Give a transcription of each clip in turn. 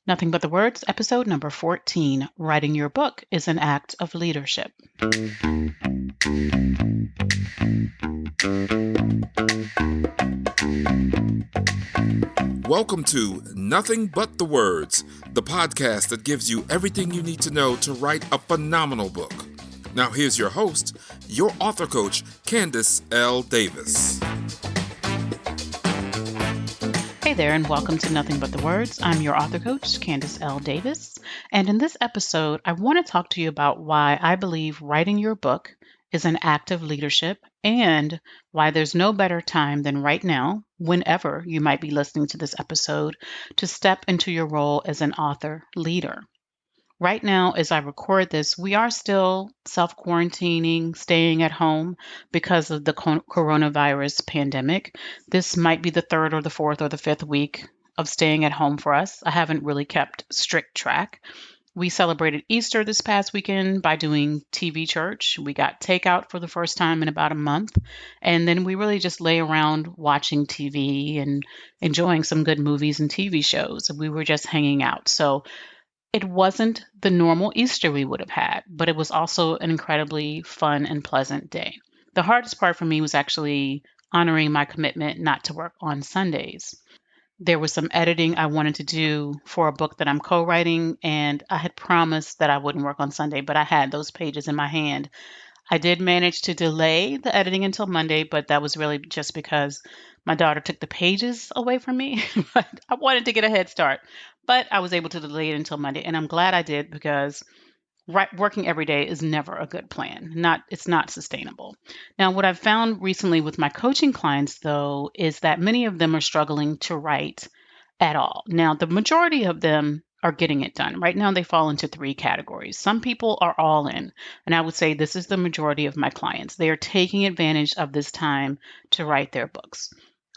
Nothing But the Words, episode number 14. Writing your book is an act of leadership. Welcome to Nothing But the Words, the podcast that gives you everything you need to know to write a phenomenal book. Now here's your host, your author coach, Candace L. Davis. Hey there, and welcome to Nothing But the Words. I'm your author coach, Candace L. Davis. And in this episode, I want to talk to you about why I believe writing your book is an act of leadership and why there's no better time than right now, whenever you might be listening to this episode, to step into your role as an author leader. Right now, as I record this, we are still self-quarantining, staying at home because of the coronavirus pandemic. This might be the third or the fourth or the fifth week of staying at home for us. I haven't really kept strict track. We celebrated Easter this past weekend by doing TV church. We got takeout for the first time in about a month. And then we really just lay around watching TV and enjoying some good movies and TV shows. We were just hanging out. So it wasn't the normal Easter we would have had, but it was also an incredibly fun and pleasant day. The hardest part for me was actually honoring my commitment not to work on Sundays. There was some editing I wanted to do for a book that I'm co-writing, and I had promised that I wouldn't work on Sunday, but I had those pages in my hand. I did manage to delay the editing until Monday, but that was really just because my daughter took the pages away from me. But I wanted to get a head start, but I was able to delay it until Monday, and I'm glad I did because working every day is never a good plan. It's not sustainable. Now, what I've found recently with my coaching clients, though, is that many of them are struggling to write at all. Now, the majority of them are getting it done. Right now, they fall into three categories. Some people are all in, and I would say this is the majority of my clients. They are taking advantage of this time to write their books.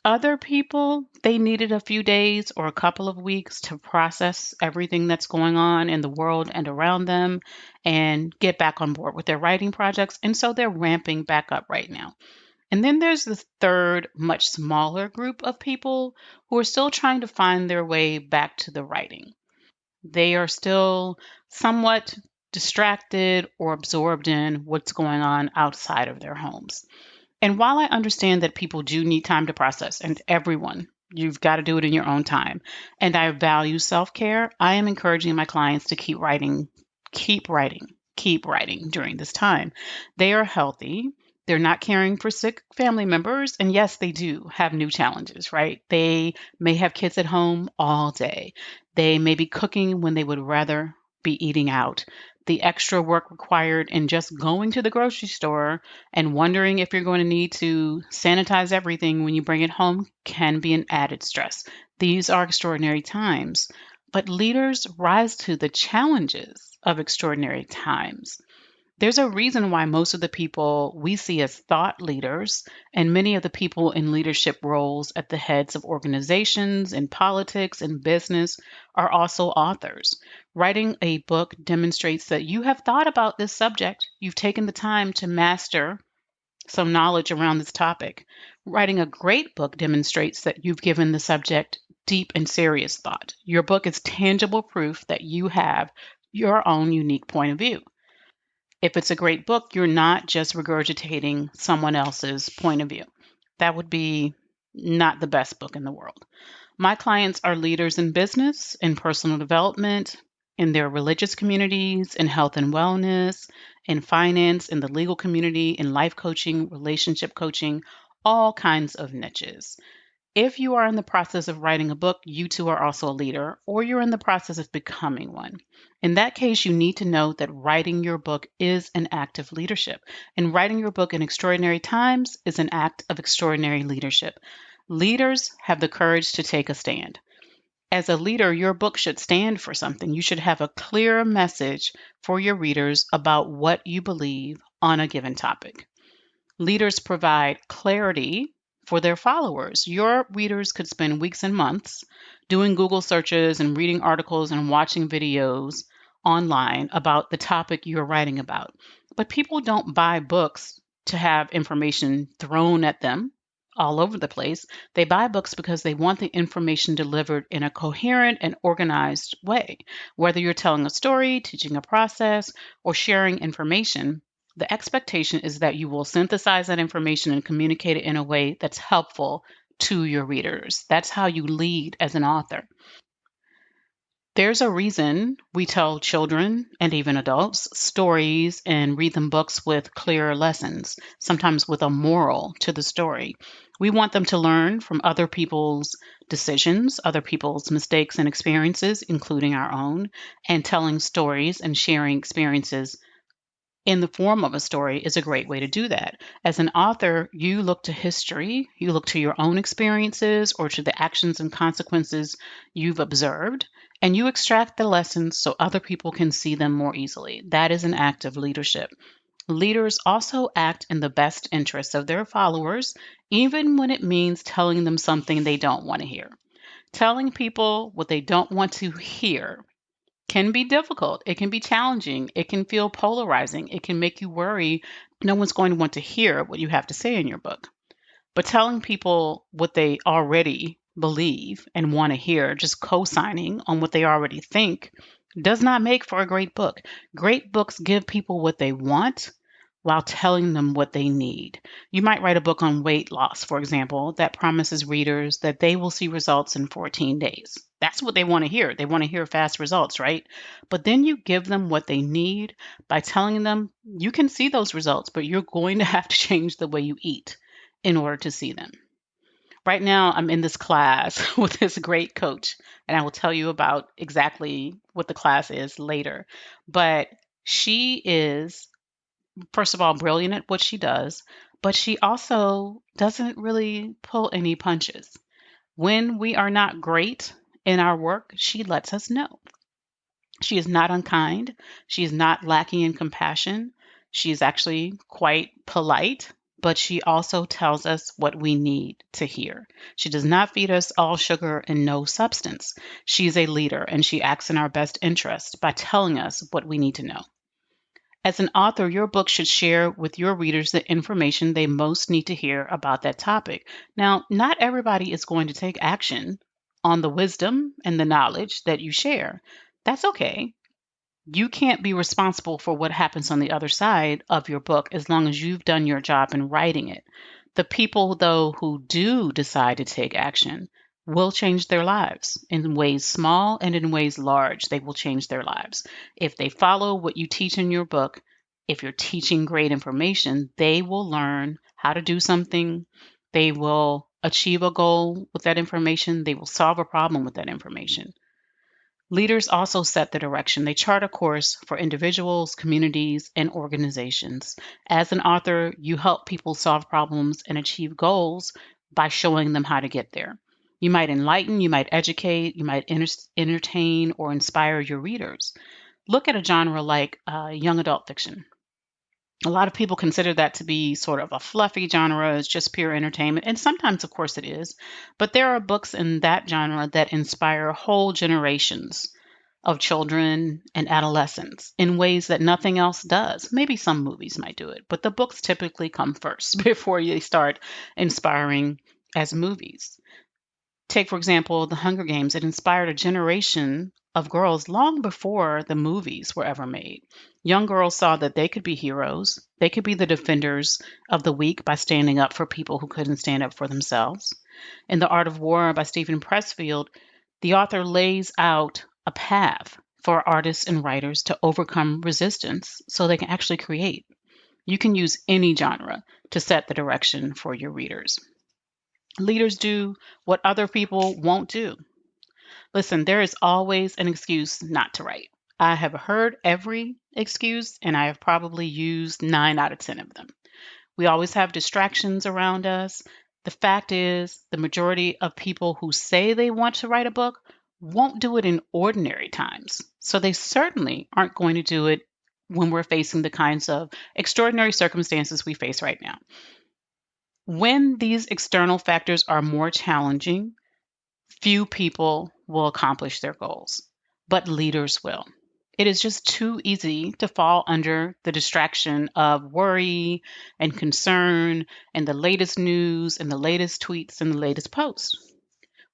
Other people, they needed a few days or a couple of weeks to process everything that's going on in the world and around them and get back on board with their writing projects. And so they're ramping back up right now. And then there's the third, much smaller group of people who are still trying to find their way back to the writing. They are still somewhat distracted or absorbed in what's going on outside of their homes. And while I understand that people do need time to process, and everyone, you've got to do it in your own time, and I value self-care, I am encouraging my clients to keep writing during this time. They are healthy. They're not caring for sick family members. And yes, they do have new challenges, right? They may have kids at home all day. They may be cooking when they would rather be eating out. The extra work required in just going to the grocery store and wondering if you're going to need to sanitize everything when you bring it home can be an added stress. These are extraordinary times, but leaders rise to the challenges of extraordinary times. There's a reason why most of the people we see as thought leaders and many of the people in leadership roles at the heads of organizations, in politics, and business are also authors. Writing a book demonstrates that you have thought about this subject. You've taken the time to master some knowledge around this topic. Writing a great book demonstrates that you've given the subject deep and serious thought. Your book is tangible proof that you have your own unique point of view. If it's a great book, you're not just regurgitating someone else's point of view. That would be not the best book in the world. My clients are leaders in business, in personal development, in their religious communities, in health and wellness, in finance, in the legal community, in life coaching, relationship coaching, all kinds of niches. If you are in the process of writing a book, you too are also a leader, or you're in the process of becoming one. In that case, you need to know that writing your book is an act of leadership, and writing your book in extraordinary times is an act of extraordinary leadership. Leaders have the courage to take a stand. As a leader, your book should stand for something. You should have a clear message for your readers about what you believe on a given topic. Leaders provide clarity for their followers. Your readers could spend weeks and months doing Google searches and reading articles and watching videos online about the topic you're writing about. But people don't buy books to have information thrown at them all over the place. They buy books because they want the information delivered in a coherent and organized way. Whether you're telling a story, teaching a process, or sharing information, the expectation is that you will synthesize that information and communicate it in a way that's helpful to your readers. That's how you lead as an author. There's a reason we tell children and even adults stories and read them books with clear lessons, sometimes with a moral to the story. We want them to learn from other people's decisions, other people's mistakes and experiences, including our own, and telling stories and sharing experiences in the form of a story is a great way to do that. As an author, you look to history, you look to your own experiences or to the actions and consequences you've observed, and you extract the lessons so other people can see them more easily. That is an act of leadership. Leaders also act in the best interests of their followers, even when it means telling them something they don't want to hear. Telling people what they don't want to hear can be difficult. It can be challenging. It can feel polarizing. It can make you worry no one's going to want to hear what you have to say in your book. But telling people what they already believe and want to hear, just co signing on what they already think, does not make for a great book. Great books give people what they want while telling them what they need. You might write a book on weight loss, for example, that promises readers that they will see results in 14 days. That's what they want to hear. They want to hear fast results, right? But then you give them what they need by telling them you can see those results, but you're going to have to change the way you eat in order to see them. Right now, I'm in this class with this great coach, and I will tell you about exactly what the class is later. But she is, first of all, brilliant at what she does, but she also doesn't really pull any punches. When we are not great in our work, she lets us know. She is not unkind. She is not lacking in compassion. She is actually quite polite, but she also tells us what we need to hear. She does not feed us all sugar and no substance. She is a leader and she acts in our best interest by telling us what we need to know. As an author, your book should share with your readers the information they most need to hear about that topic. Now, not everybody is going to take action on the wisdom and the knowledge that you share. That's okay. You can't be responsible for what happens on the other side of your book as long as you've done your job in writing it. The people, though, who do decide to take action will change their lives in ways small and in ways large. They will change their lives. If they follow what you teach in your book, if you're teaching great information, they will learn how to do something. They will achieve a goal with that information. They will solve a problem with that information. Leaders also set the direction. They chart a course for individuals, communities, and organizations. As an author, you help people solve problems and achieve goals by showing them how to get there. You might enlighten, you might educate, you might entertain, or inspire your readers. Look at a genre like young adult fiction. A lot of people consider that to be sort of a fluffy genre, it's just pure entertainment. And sometimes, of course, it is. But there are books in that genre that inspire whole generations of children and adolescents in ways that nothing else does. Maybe some movies might do it, but the books typically come first before they start inspiring as movies. Take, for example, The Hunger Games. It inspired a generation of girls long before the movies were ever made. Young girls saw that they could be heroes. They could be the defenders of the weak by standing up for people who couldn't stand up for themselves. In The Art of War by Stephen Pressfield, the author lays out a path for artists and writers to overcome resistance so they can actually create. You can use any genre to set the direction for your readers. Leaders do what other people won't do. Listen, there is always an excuse not to write. I have heard every excuse, and I have probably used 9 out of 10 of them. We always have distractions around us. The fact is, the majority of people who say they want to write a book won't do it in ordinary times. So they certainly aren't going to do it when we're facing the kinds of extraordinary circumstances we face right now. When these external factors are more challenging, few people will accomplish their goals, but leaders will. It is just too easy to fall under the distraction of worry and concern and the latest news and the latest tweets and the latest posts.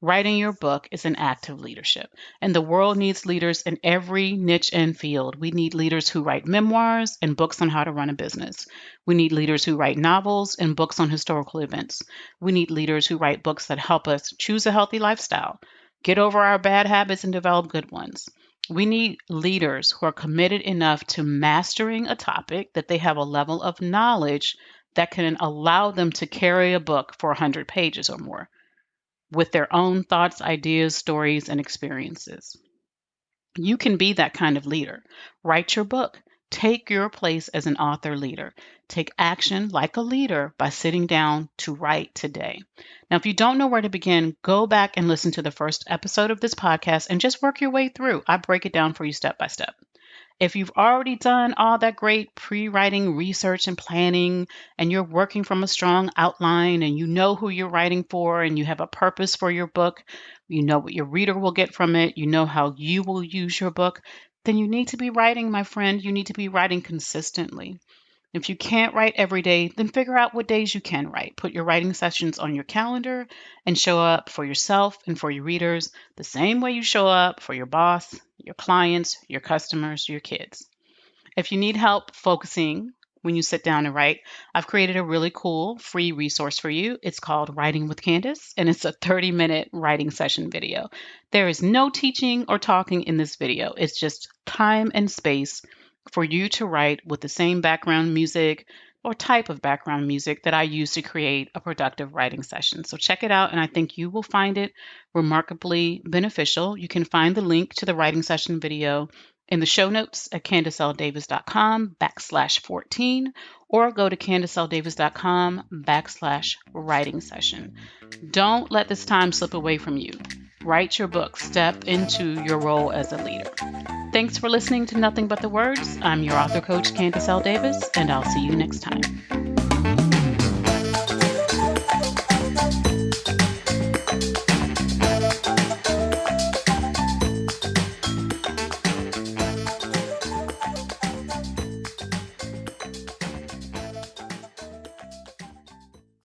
Writing your book is an act of leadership, and the world needs leaders in every niche and field. We need leaders who write memoirs and books on how to run a business. We need leaders who write novels and books on historical events. We need leaders who write books that help us choose a healthy lifestyle, get over our bad habits, and develop good ones. We need leaders who are committed enough to mastering a topic that they have a level of knowledge that can allow them to carry a book for 100 pages or more with their own thoughts, ideas, stories, and experiences. You can be that kind of leader. Write your book. Take your place as an author leader. Take action like a leader by sitting down to write today. Now, if you don't know where to begin, go back and listen to the first episode of this podcast and just work your way through. I break it down for you step by step. If you've already done all that great pre-writing research and planning, and you're working from a strong outline, and you know who you're writing for, and you have a purpose for your book, you know what your reader will get from it, you know how you will use your book, then you need to be writing, my friend. You need to be writing consistently. If you can't write every day, then figure out what days you can write. Put your writing sessions on your calendar and show up for yourself and for your readers the same way you show up for your boss, your clients, your customers, your kids. If you need help focusing when you sit down to write, I've created a really cool free resource for you. It's called Writing with Candace, and it's a 30-minute writing session video. There is no teaching or talking in this video. It's just time and space for you to write with the same background music or type of background music that I use to create a productive writing session. So check it out, and I think you will find it remarkably beneficial. You can find the link to the writing session video in the show notes at CandaceLDavis.com/14, or go to CandaceLDavis.com/writing session. Don't let this time slip away from you. Write your book. Step into your role as a leader. Thanks for listening to Nothing But the Words. I'm your author coach, Candace L. Davis, and I'll see you next time.